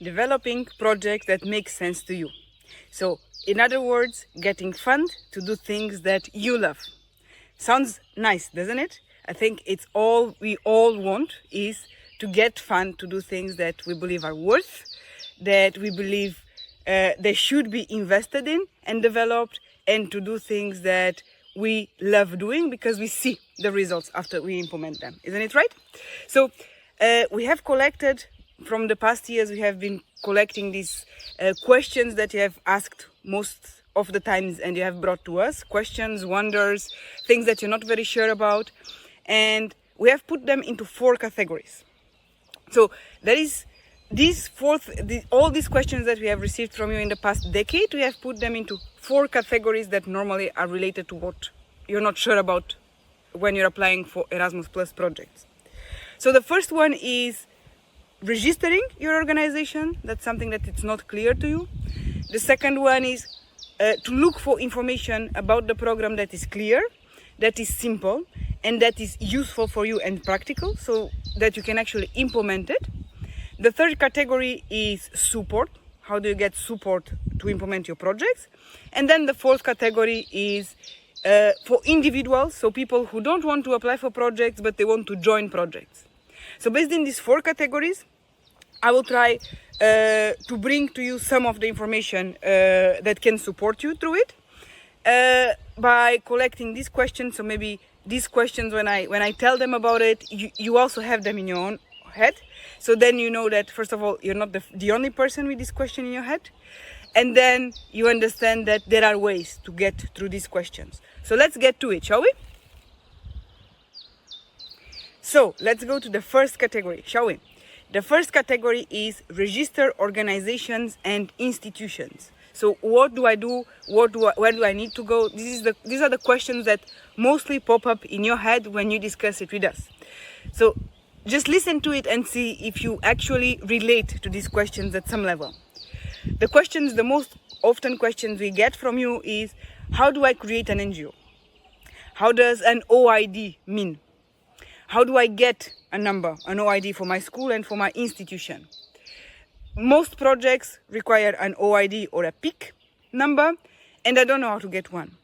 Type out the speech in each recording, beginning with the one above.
developing projects that make sense to you. So, in other words, getting fund to do things that you love. Sounds nice, doesn't it? I think it's all we all want is to get fun to do things that we believe are worth, that we believe they should be invested in and developed, and to do things that we love doing because we see the results after we implement them. Isn't it right? So we have collected, from the past years, we have been collecting these questions that you have asked most of the times and you have brought to us. Questions, wonders, things that you're not very sure about. And we have put them into 4 categories. So there is all these questions that we have received from you in the past decade, we have put them into 4 categories that normally are related to what you're not sure about when you're applying for Erasmus Plus projects. So the first one is registering your organization. That's something that it's not clear to you. The second one is to look for information about the program that is clear, that is simple, and that is useful for you and practical, so that you can actually implement it. The third category is support. How do you get support to implement your projects? And then the fourth category is for individuals, so people who don't want to apply for projects, but they want to join projects. So based in these 4 categories, I will try to bring to you some of the information that can support you through it by collecting these questions. So maybe these questions, when I tell them about it, you also have them in your own head. So then you know that, first of all, you're not the only person with this question in your head. And then you understand that there are ways to get through these questions. So let's get to it, shall we? So let's go to the first category, shall we? The first category is register organizations and institutions. So what do I do? Where do I need to go? These are the questions that mostly pop up in your head when you discuss it with us. So just listen to it and see if you actually relate to these questions at some level. The most often questions we get from you is, how do I create an NGO? How does an OID mean? How do I get a number, an OID for my school and for my institution? Most projects require an OID or a PIC number, and I don't know how to get one.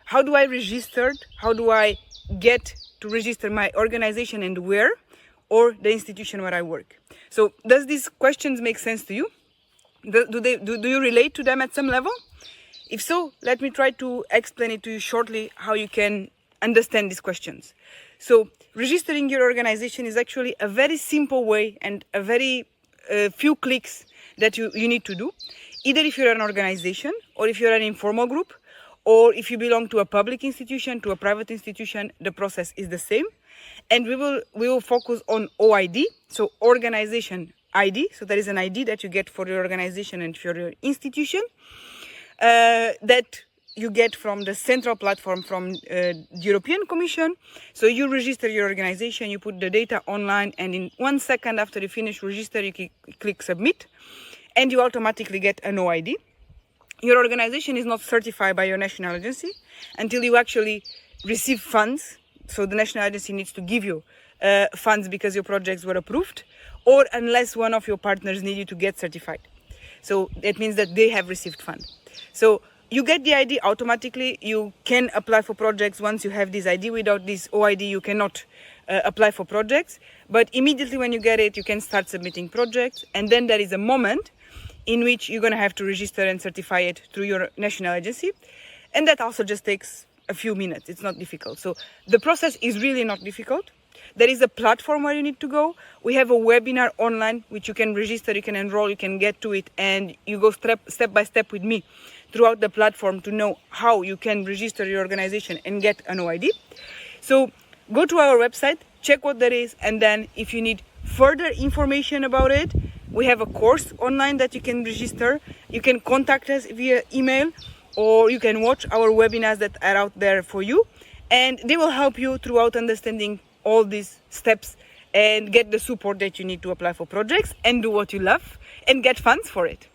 How do I register? How do I get to register my organization and where? Or the institution where I work? So does these questions make sense to you? Do you relate to them at some level? If so, let me try to explain it to you shortly how you can understand these questions. So registering your organization is actually a very simple way and a very few clicks that you need to do. Either if you're an organization, or if you're an informal group, or if you belong to a public institution, to a private institution, the process is the same. And we will focus on OID, so organization ID. So there is an ID that you get for your organization and for your institution that you get from the central platform from the European Commission. So you register your organization, you put the data online, and in 1 second after you finish register, you click submit, and you automatically get an OID. Your organization is not certified by your national agency until you actually receive funds. So the national agency needs to give you funds because your projects were approved, or unless one of your partners need you to get certified. So that means that they have received funds. So you get the ID automatically. You can apply for projects once you have this ID. Without this OID, you cannot apply for projects. But immediately when you get it, you can start submitting projects. And then there is a moment in which you're going to have to register and certify it through your national agency. And that also just takes a few minutes. It's not difficult. So the process is really not difficult. There is a platform where you need to go. We have a webinar online which you can register, you can enroll, you can get to it, and you go step by step with me throughout the platform to know how you can register your organization and get an OID. So go to our website, check what there is, and then if you need further information about it, we have a course online that you can register. You can contact us via email, or you can watch our webinars that are out there for you, and they will help you throughout understanding all these steps and get the support that you need to apply for projects and do what you love and get funds for it.